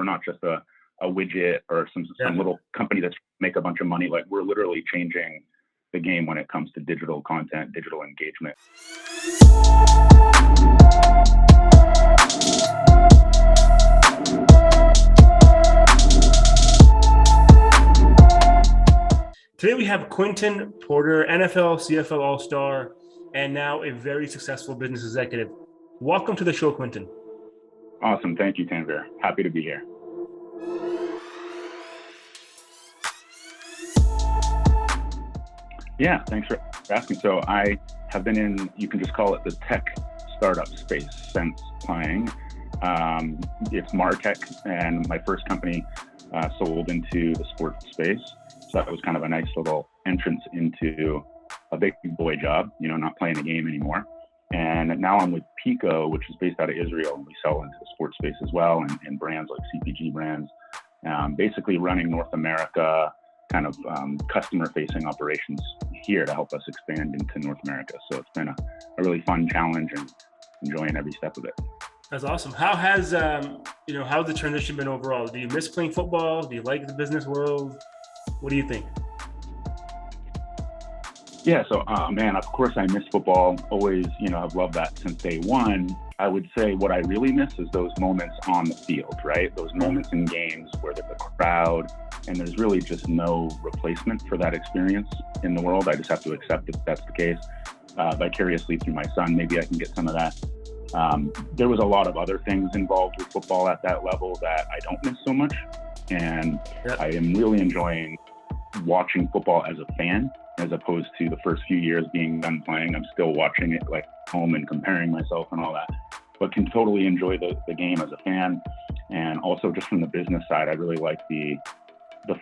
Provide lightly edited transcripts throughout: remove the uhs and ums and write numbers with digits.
We're not just a widget or some little company that's make a bunch of money. Like, we're literally changing the game when it comes to digital content, digital engagement. Today we have Quinton Porter, NFL, CFL All-Star, and now a very successful business executive. Welcome to the show, Quinton. Awesome. Thank you, Tanvir. Happy to be here. Yeah, thanks for asking. So I have been in, you can just call it the tech startup space since playing. It's MarTech, and my first company sold into the sports space. So that was kind of a nice little entrance into a big boy job, not playing a game anymore. And now I'm with Pico, which is based out of Israel, and we sell into the sports space as well, and brands like CPG brands, basically running North America, kind of customer-facing operations here to help us expand into North America. So it's been a really fun challenge and enjoying every step of it. That's awesome. How has how's the transition been overall? Do you miss playing football? Do you like the business world? What do you think? Yeah, so man, of course I miss football. Always, I've loved that since day one. I would say what I really miss is those moments on the field, right? Those moments in games where there's a crowd, and there's really just no replacement for that experience in the world. I just have to accept that that's the case. Vicariously through my son, maybe I can get some of that. There was a lot of other things involved with football at that level that I don't miss so much. And I am really enjoying watching football as a fan, as opposed to the first few years being done playing. I'm still watching it like home and comparing myself and all that, but can totally enjoy the game as a fan. And also just from the business side, I really like the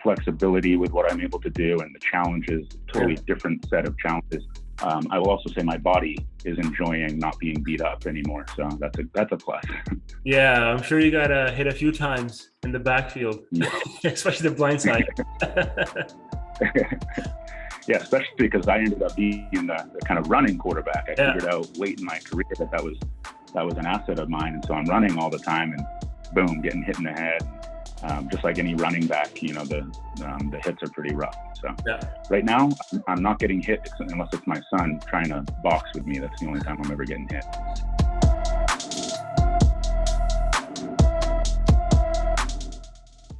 flexibility with what I'm able to do and the challenges, totally different set of challenges. I will also say my body is enjoying not being beat up anymore. So that's a plus. Yeah, I'm sure you got hit a few times in the backfield, especially the blind side. Yeah, especially because I ended up being the kind of running quarterback. I figured out late in my career that was an asset of mine. And so I'm running all the time and boom, getting hit in the head. Just like any running back, the hits are pretty rough. So right now, I'm not getting hit unless it's my son trying to box with me. That's the only time I'm ever getting hit.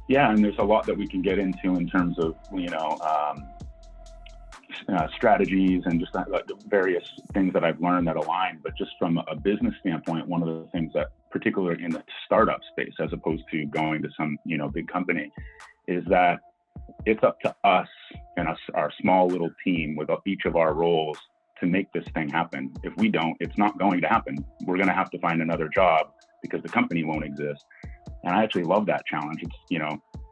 Yeah, and there's a lot that we can get into in terms of, strategies and just various things that I've learned that align. But just from a business standpoint, one of the things that, particularly in the startup space, as opposed to going to some, big company, is that it's up to us and our small little team with each of our roles to make this thing happen. If we don't, it's not going to happen. We're going to have to find another job because the company won't exist. And I actually love that challenge. It's,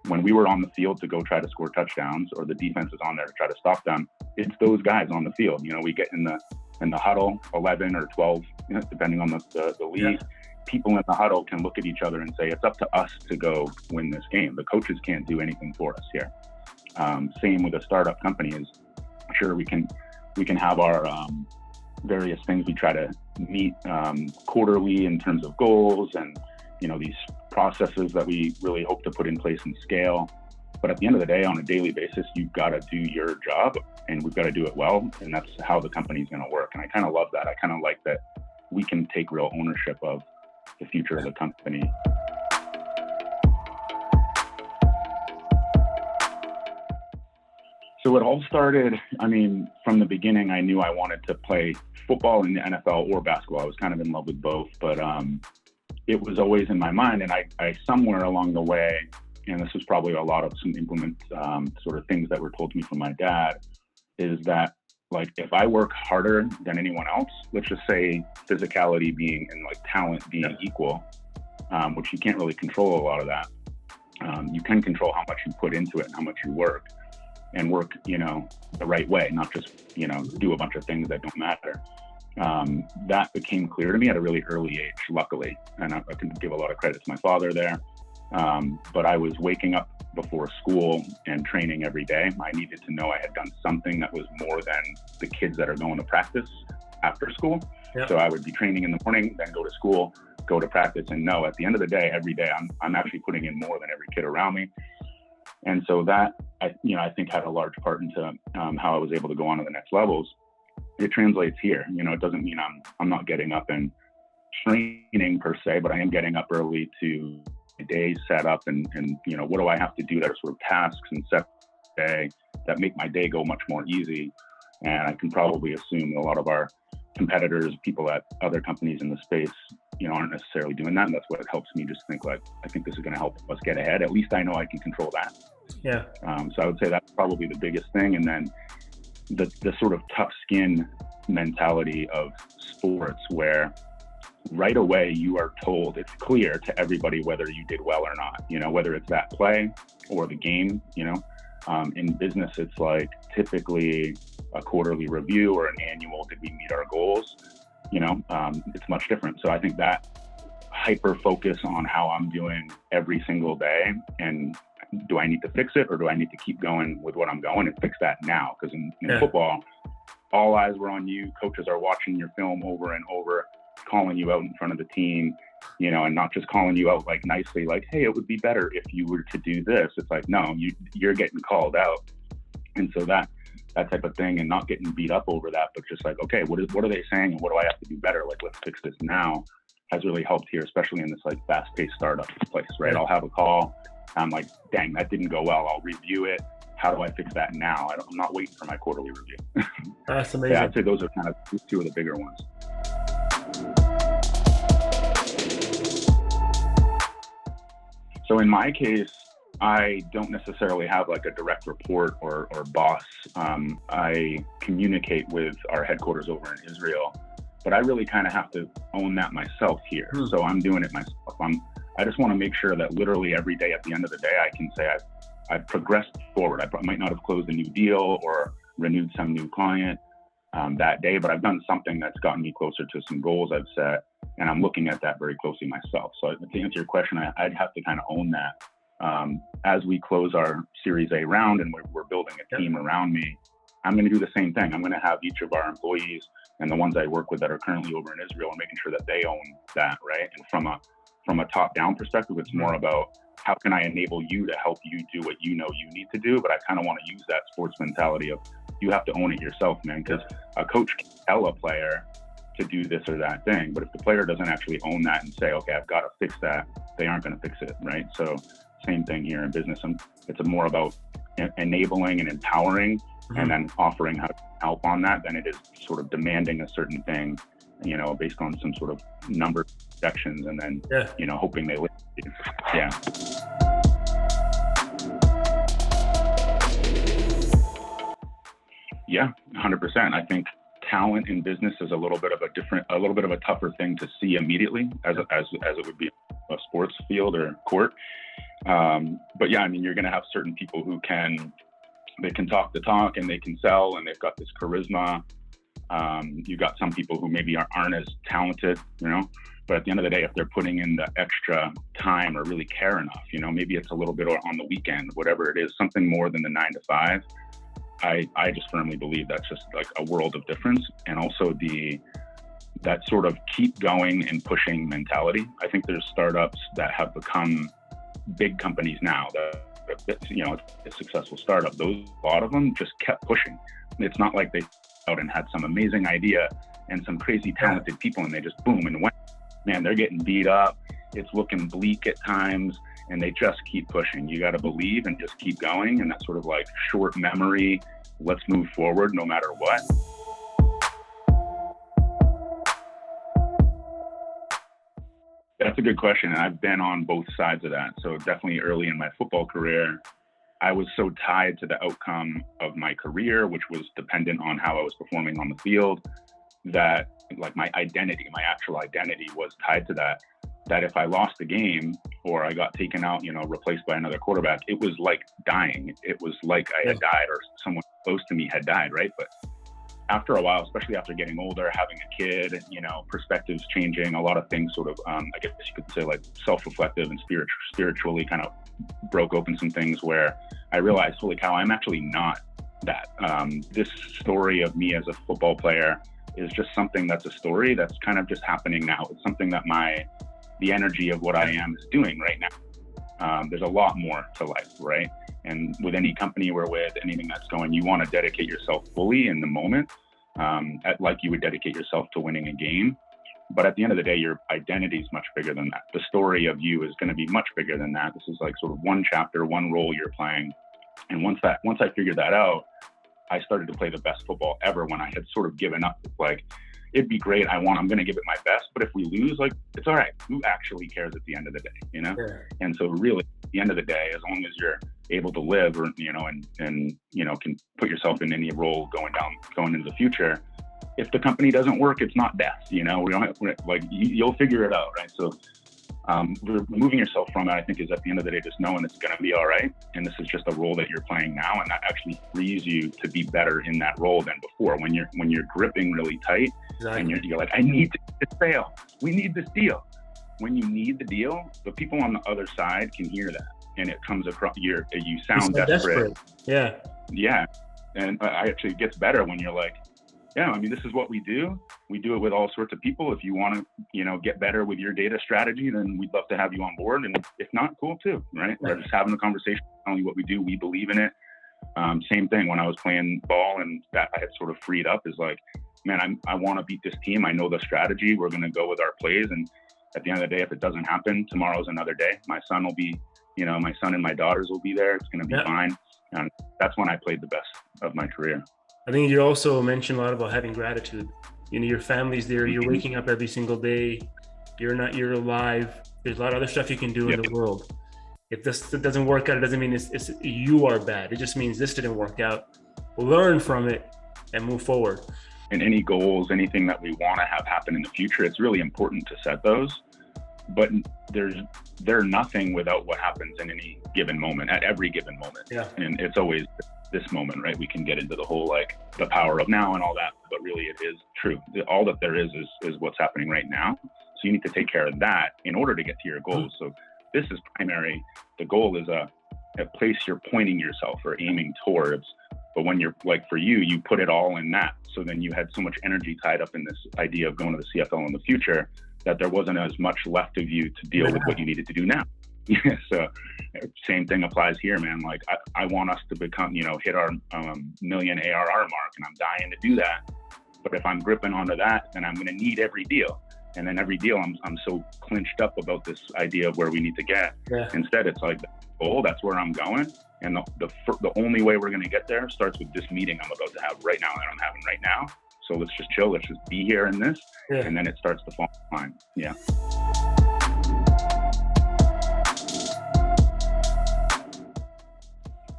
when we were on the field to go try to score touchdowns, or the defense is on there to try to stop them, it's those guys on the field. We get in the huddle, 11 or 12, depending on the league. People in the huddle can look at each other and say, it's up to us to go win this game. The coaches can't do anything for us here. Same with a startup company is, sure, we can have our various things we try to meet quarterly in terms of goals and, these processes that we really hope to put in place and scale. But at the end of the day, on a daily basis, you've got to do your job, and we've got to do it well. And that's how the company's going to work. And I kind of love that. I kind of like that we can take real ownership of the future of the company. So it all started, from the beginning, I knew I wanted to play football in the NFL or basketball. I was kind of in love with both, but it was always in my mind. And I somewhere along the way, and this was probably a lot of some sort of things that were told to me from my dad, is that, like, if I work harder than anyone else, let's just say physicality being and like talent being equal, which you can't really control a lot of that. You can control how much you put into it and how much you work, and work, the right way, not just, do a bunch of things that don't matter. That became clear to me at a really early age, luckily. And I can give a lot of credit to my father there. But I was waking up before school and training every day. I needed to know I had done something that was more than the kids that are going to practice after school. So I would be training in the morning, then go to school, go to practice and know at the end of the day, every day, I'm actually putting in more than every kid around me. And so that, I think had a large part into how I was able to go on to the next levels. It translates here. It doesn't mean I'm not getting up and training per se, but I am getting up early to day set up and what do I have to do that are sort of tasks and set day that make my day go much more easy. And I can probably assume that a lot of our competitors, people at other companies in the space, aren't necessarily doing that. And that's what helps me just think like, I think this is going to help us get ahead. At least I know I can control that. Yeah. So I would say that's probably the biggest thing. And then the sort of tough skin mentality of sports where right away you are told, it's clear to everybody whether you did well or not, whether it's that play or the game. In business, it's like typically a quarterly review or an annual, did we meet our goals? It's much different. So I think that hyper focus on how I'm doing every single day, and do I need to fix it or do I need to keep going with what I'm going and fix that now? Because in football, all eyes were on you. Coaches are watching your film over and over, calling you out in front of the team, and not just calling you out like nicely, like, hey, it would be better if you were to do this. It's like, no, you're getting called out. And so that type of thing, and not getting beat up over that, but just like, okay, what are they saying and what do I have to do better? Like, let's fix this now, has really helped here, especially in this like fast-paced startup place, right? I'll have a call. I'm like, dang, that didn't go well. I'll review it. How do I fix that now? I'm not waiting for my quarterly review. That's amazing. Yeah, I'd say those are kind of two of the bigger ones. So in my case, I don't necessarily have like a direct report or boss. I communicate with our headquarters over in Israel, but I really kind of have to own that myself here. So I'm doing it myself. I just want to make sure that literally every day at the end of the day, I can say I've progressed forward. I might not have closed a new deal or renewed some new client that day, but I've done something that's gotten me closer to some goals I've set, and I'm looking at that very closely myself. So to answer your question, I'd have to kind of own that. As we close our Series A round and we're building a team around me, I'm going to do the same thing. I'm going to have each of our employees and the ones I work with that are currently over in Israel and making sure that they own that, right? And from a top-down perspective, it's more about how can I enable you to help you do what you know you need to do. But I kind of want to use that sports mentality of you have to own it yourself, man, because a coach can tell a player to do this or that thing, but if the player doesn't actually own that and say, okay, I've got to fix that, they aren't going to fix it, right? So same thing here in business. It's more about enabling and empowering and then offering help on that than it is sort of demanding a certain thing, based on some sort of number projections and then, hoping they listen. Yeah. Yeah, 100%. I think talent in business is a little bit of a tougher thing to see immediately as it would be a sports field or court. But yeah, I mean, you're going to have certain people who can talk the talk and they can sell and they've got this charisma. You've got some people who maybe aren't as talented, but at the end of the day, if they're putting in the extra time or really care enough, maybe it's a little bit on the weekend, whatever it is, something more than the 9 to 5. I just firmly believe that's just like a world of difference. And also that sort of keep going and pushing mentality. I think there's startups that have become big companies now that, a successful startup. A lot of them just kept pushing. It's not like they out and had some amazing idea and some crazy talented people and they just boom and went. Man, they're getting beat up. It's looking bleak at times and they just keep pushing. You got to believe and just keep going. And that sort of like short memory, let's move forward no matter what. That's a good question. And I've been on both sides of that. So definitely early in my football career, I was so tied to the outcome of my career, which was dependent on how I was performing on the field, that like my actual identity was tied to that if I lost the game or I got taken out, replaced by another quarterback, it was like dying. It was like I had died or someone close to me had died, right? But after a while, especially after getting older, having a kid, perspectives changing, a lot of things sort of, I guess you could say like self-reflective and spiritually kind of broke open some things where I realized, holy cow, I'm actually not that. This story of me as a football player is just something that's a story that's kind of just happening now. It's something that my the energy of what I am is doing right now. There's a lot more to life, right? And with any company we're with, anything that's going, you want to dedicate yourself fully in the moment, like you would dedicate yourself to winning a game. But at the end of the day, your identity is much bigger than that. The story of you is going to be much bigger than that. This is like sort of one chapter, one role you're playing. And once I figured that out, I started to play the best football ever when I had sort of given up. Like, it'd be great. I'm going to give it my best. But if we lose, like, it's all right. Who actually cares at the end of the day, you know? Yeah. And so really, at the end of the day, as long as you're able to live or, you know, and you know, can put yourself in any role going into the future, if the company doesn't work, it's not death, you know? You'll figure it out, right? So removing yourself from it, I think, is at the end of the day, just knowing it's going to be all right. And this is just a role that you're playing now. And that actually frees you to be better in that role than before. When you're gripping really tight, exactly. And you're like, I need this sale. We need this deal. When you need the deal, the people on the other side can hear that. And it comes across, you sound desperate. Yeah. Yeah. And actually it gets better when you're like, yeah, I mean, this is what we do. We do it with all sorts of people. If you want to, you know, get better with your data strategy, then we'd love to have you on board. And if not, cool too, right? We're just having a conversation, telling you what we do. We believe in it. Same thing when I was playing ball and that I had sort of freed up is like, man, I want to beat this team. I know the strategy. We're going to go with our plays. And at the end of the day, if it doesn't happen, tomorrow's another day. My son and my daughters will be there. It's going to be fine. And that's when I played the best of my career. I think you also mentioned a lot about having gratitude. You know, your family's there. You're waking up every single day. You're alive. There's a lot of other stuff you can do in the world. If this doesn't work out, it doesn't mean it's you are bad. It just means this didn't work out. Learn from it and move forward. And any goals, anything that we want to have happen in the future, it's really important to set those. But they're nothing without what happens in any given moment, at every given moment. Yeah. And it's always this moment, right? We can get into the whole, like, the power of now and all that, but really it is true. All that there is what's happening right now. So you need to take care of that in order to get to your goals. So this is primary. The goal is a place you're pointing yourself or aiming towards. But when you're, like, for you put it all in that. So then you had so much energy tied up in this idea of going to the CFL in the future that there wasn't as much left of you to deal with what you needed to do now. So same thing applies here, man. Like, I want us to become, you know, hit our million ARR mark, and I'm dying to do that. But if I'm gripping onto that, then I'm going to need every deal. And then every deal, I'm so clinched up about this idea of where we need to get. Yeah. Instead, it's like, oh, that's where I'm going. And the only way we're going to get there starts with this meeting I'm about to have right now that I'm having right now. So let's just chill. Let's just be here in this. Yeah. And then it starts to fall in line. Yeah.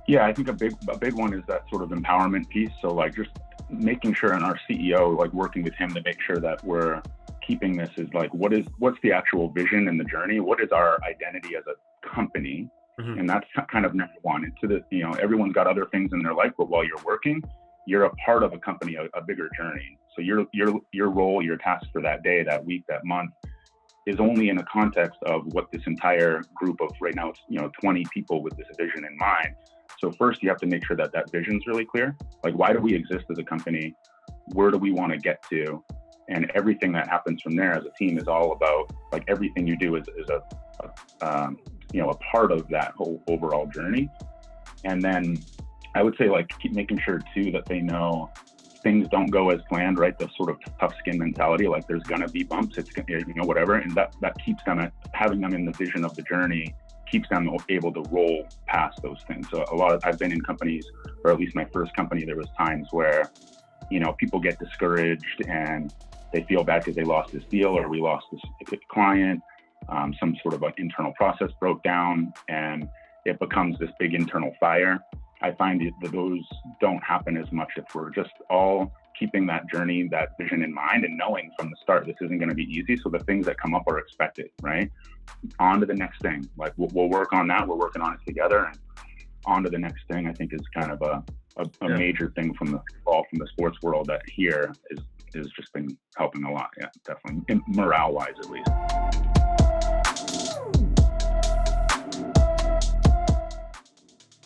Yeah, I think a big one is that sort of empowerment piece. So, like, just making sure, and our CEO, like, working with him to make sure that we're keeping this is like, what's the actual vision and the journey? What is our identity as a company? Mm-hmm. And that's kind of number one. You know, everyone's got other things in their life, but while you're working, you're a part of a company, a bigger journey. So your role, your task for that day, that week, that month is only in the context of what this entire group of, right now, it's, you know, 20 people with this vision in mind. So first you have to make sure that vision's really clear. Like, why do we exist as a company? Where do we want to get to? And everything that happens from there as a team is all about, like, everything you do is a part of that whole overall journey. And then I would say, like, keep making sure too that they know things don't go as planned, right? The sort of tough skin mentality, like, there's gonna be bumps, it's, you know, whatever. And that keeps them having them in the vision of the journey, keeps them able to roll past those things. So I've been in companies, or at least my first company, there was times where, you know, people get discouraged and they feel bad because they lost this deal, or we lost this client, some sort of internal process broke down, and it becomes this big internal fire. I find that those don't happen as much if we're just all keeping that journey, that vision in mind, and knowing from the start this isn't going to be easy. So the things that come up are expected, right? On to the next thing. Like, we'll work on that. We're working on it together, and on to the next thing. I think is kind of a major thing from the sports world that here is just been helping a lot. Yeah, definitely, morale-wise at least.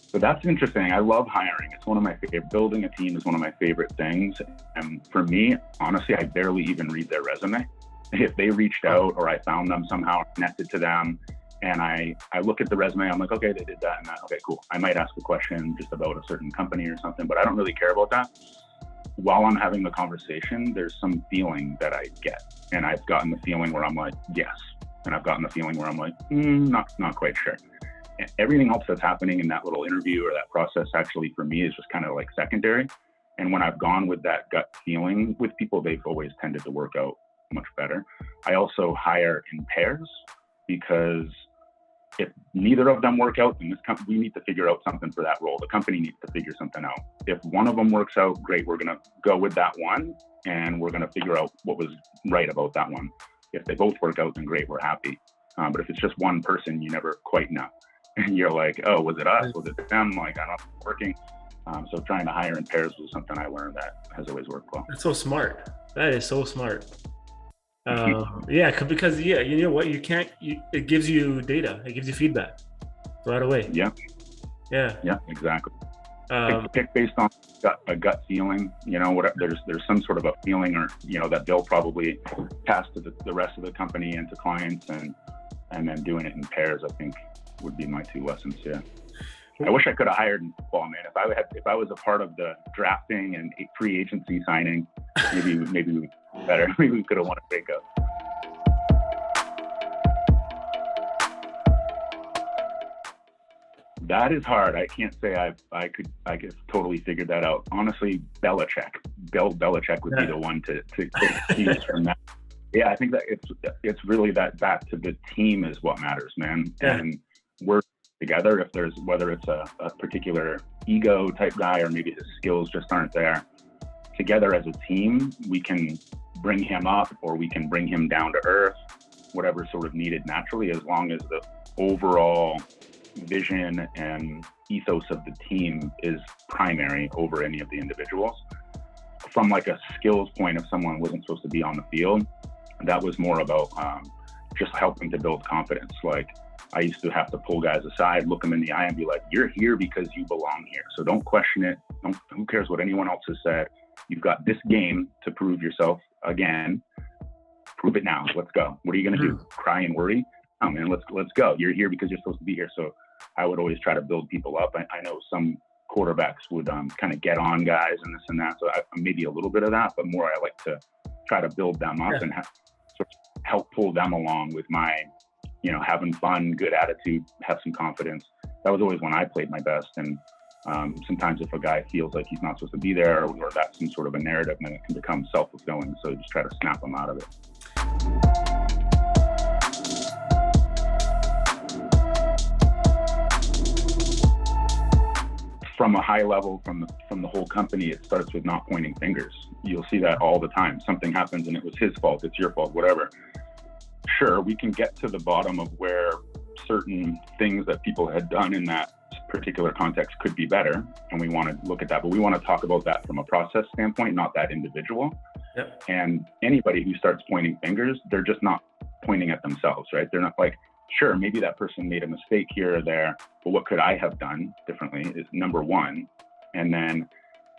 So that's interesting. I love hiring. It's one of my favorite. Building a team is one of my favorite things. And for me, honestly, I barely even read their resume. if they reached out or I found them somehow, connected to them, and I look at the resume, I'm like, okay, they did that and that. Okay, cool. I might ask a question just about a certain company or something, but I don't really care about that. While I'm having the conversation, there's some feeling that I get. And I've gotten the feeling where I'm like, yes. And I've gotten the feeling where I'm like, not quite sure. And everything else that's happening in that little interview or that process actually for me is just kind of like secondary. And when I've gone with that gut feeling with people, they've always tended to work out much better. I also hire in pairs because if neither of them work out, then we need to figure out something for that role. The company needs to figure something out. If one of them works out, great, we're going to go with that one, and we're going to figure out what was right about that one. If they both work out, then great, we're happy. But if it's just one person, you never quite know. And you're like, oh, was it us? Was it them? Like, I don't know, it's working. So trying to hire in pairs was something I learned that has always worked well. That's so smart. That is so smart. Because you know what, it gives you data, it gives you feedback right away. Yeah, exactly. Pick based on a gut feeling, you know, there's some sort of a feeling, or you know, that they'll probably pass to the rest of the company and to clients, and then doing it in pairs, I think would be my 2 lessons. I wish I could have hired in football, man. If I was a part of the drafting and free agency signing, maybe we better. Maybe we could have won a Pico. That is hard. I can't say I could totally figured that out. Honestly, Belichick would be the one to use from that. Yeah, I think that it's really that back to the team is what matters, man. Yeah. And we're together. Whether it's a particular ego type guy or maybe his skills just aren't there. Together as a team, we can bring him up or we can bring him down to earth, whatever's sort of needed naturally, as long as the overall vision and ethos of the team is primary over any of the individuals. From like a skills point, if someone wasn't supposed to be on the field, that was more about just helping to build confidence. Like, I used to have to pull guys aside, look them in the eye and be like, you're here because you belong here. So don't question it. Who cares what anyone else has said? You've got this game to prove yourself again. Prove it now. Let's go. What are you going to do? Cry and worry? Oh man, let's go. You're here because you're supposed to be here. So I would always try to build people up. I know some quarterbacks would kind of get on guys and this and that. So maybe a little bit of that, but more I like to try to build them up and sort of help pull them along with my, you know, having fun, good attitude, have some confidence. That was always when I played my best. And sometimes if a guy feels like he's not supposed to be there or that's some sort of a narrative, then it can become self-fulfilling. So just try to snap them out of it. From a high level, from the whole company, it starts with not pointing fingers. You'll see that all the time. Something happens and it was his fault, it's your fault, whatever. Sure, we can get to the bottom of where certain things that people had done in that particular context could be better, and we want to look at that, but we want to talk about that from a process standpoint, not that individual. Yep. And anybody who starts pointing fingers, they're just not pointing at themselves, right? They're not like, sure, maybe that person made a mistake here or there, but what could I have done differently is number one. And then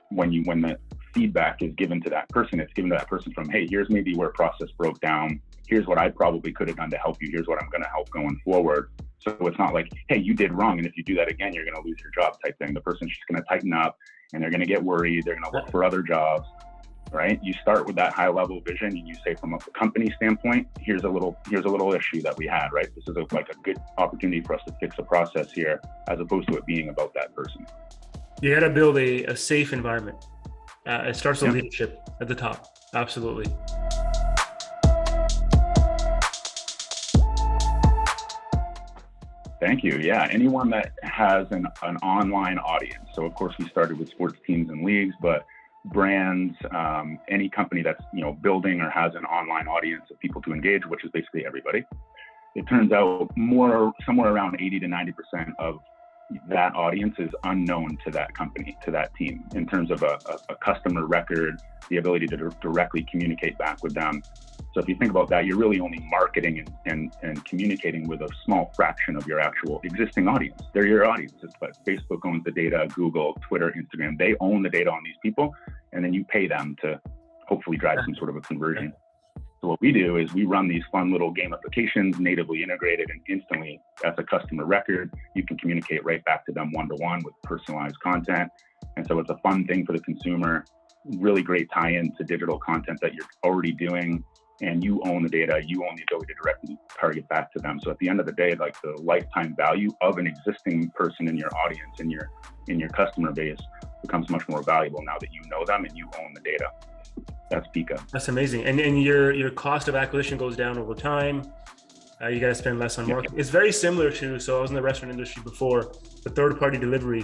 when the feedback is given to that person, it's given to that person from, hey, here's maybe where process broke down. Here's what I probably could have done to help you. Here's what I'm going to help going forward. So it's not like, hey, you did wrong, and if you do that again, you're going to lose your job type thing. The person's just going to tighten up, and they're going to get worried. They're going to look for other jobs, right? You start with that high level vision, and you say, from a company standpoint, here's a little issue that we had, right? This is like a good opportunity for us to fix a process here, as opposed to it being about that person. You got to build a safe environment. It starts with leadership at the top. Absolutely. Thank you. Yeah, anyone that has an online audience. So of course we started with sports teams and leagues, but brands, any company that's, you know, building or has an online audience of people to engage, which is basically everybody. It turns out somewhere around 80 to 90% of that audience is unknown to that company, to that team, in terms of a customer record, the ability to directly communicate back with them. So if you think about that, you're really only marketing and communicating with a small fraction of your actual existing audience. They're your audiences, but Facebook owns the data, Google, Twitter, Instagram, they own the data on these people, and then you pay them to hopefully drive some sort of a conversion. So So what we do is we run these fun little gamifications natively integrated, and instantly that's a customer record. You can communicate right back to them one-to-one with personalized content. And so it's a fun thing for the consumer, really great tie-in to digital content that you're already doing, and you own the data, you own the ability to directly target back to them. So at the end of the day, like the lifetime value of an existing person in your audience, in your customer base, becomes much more valuable now that you know them and you own the data. That's Pico. That's amazing. And your cost of acquisition goes down over time. You got to spend less on marketing. It's very similar to, so I was in the restaurant industry before, the third-party delivery.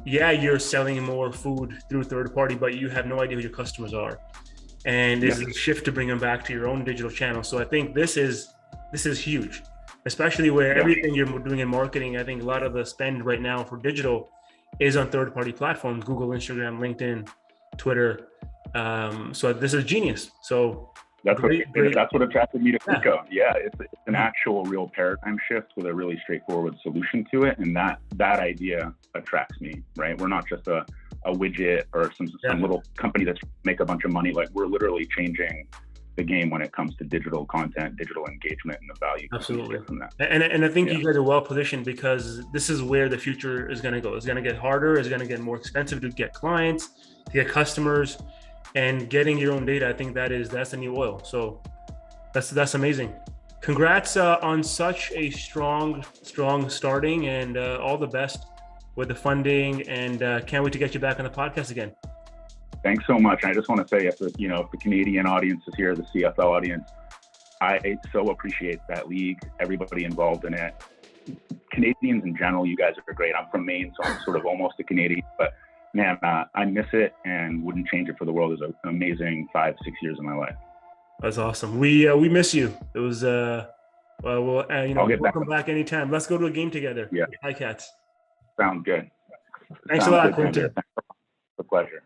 You're selling more food through third party, but you have no idea who your customers are. And there's a shift to bring them back to your own digital channel. So I think this is huge, especially where everything you're doing in marketing. I think a lot of the spend right now for digital is on third-party platforms, Google, Instagram, LinkedIn, Twitter. So this is genius. So that's what attracted me to Pico. Yeah, it's an actual real paradigm shift with a really straightforward solution to it, and that idea attracts me. Right, we're not just a widget or some little company that's make a bunch of money. Like, we're literally changing the game when it comes to digital content, digital engagement, and the value. Absolutely. From that. And I think you guys are well positioned, because this is where the future is going to go. It's going to get harder. It's going to get more expensive to get clients, to get customers, and getting your own data. I think that's the new oil. So that's amazing. Congrats on such a strong starting, and all the best with the funding, and can't wait to get you back on the podcast again. Thanks so much. And I just want to say, if the Canadian audience is here, the CFL audience, I so appreciate that league, everybody involved in it. Canadians in general, you guys are great. I'm from Maine, so I'm sort of almost a Canadian, but man, I miss it and wouldn't change it for the world. It was an amazing 5-6 years of my life. That's awesome. We miss you. It was welcome back anytime. Let's go to a game together. Yeah. Hi, Cats. Sounds good. Thanks a lot, Quinton. It's a pleasure.